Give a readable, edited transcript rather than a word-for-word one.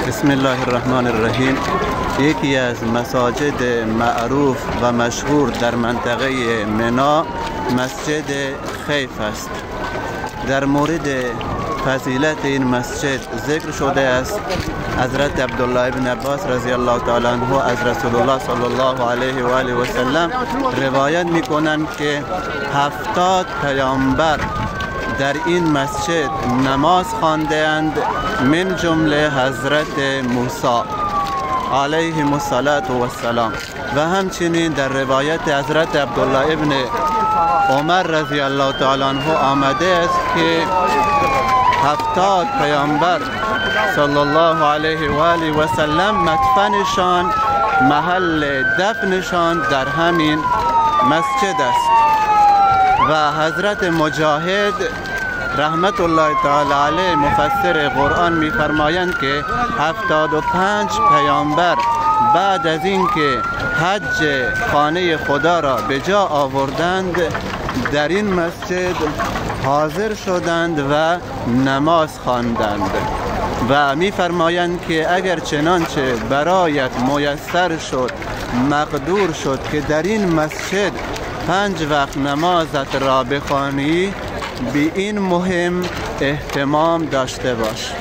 بسم الله الرحمن الرحیم. یکی از مساجد معروف و مشهور در منطقه منی مسجد خیف است. در مورد فضیلت این مسجد ذکر شده است. حضرت عبدالله ابن عباس رضی الله تعالی عنه از رسول الله صلی الله علیه و آله و سلم روایت میکنند که 70 پیامبر در این مسجد نماز خواندند، من جمله حضرت موسی علیه السلام. و همچنین در روایت حضرت عبدالله ابن عمر رضی الله تعالی عنه آمده است که 70 پیامبر صلی الله علیه و آله و سلم مدفنشان، محل دفنشان در همین مسجد است. و حضرت مجاهد رحمت الله تعالی علیه مفسر قرآن می‌فرمایند که 75 پیامبر بعد از اینکه حج خانه خدا را به جا آوردند در این مسجد حاضر شدند و نماز خواندند و می‌فرمایند که اگر چنانچه برایت میسر شد، مقدور شد که در این مسجد 5 وقت نمازت را بخوانی، به این مهم اهتمام داشته باش.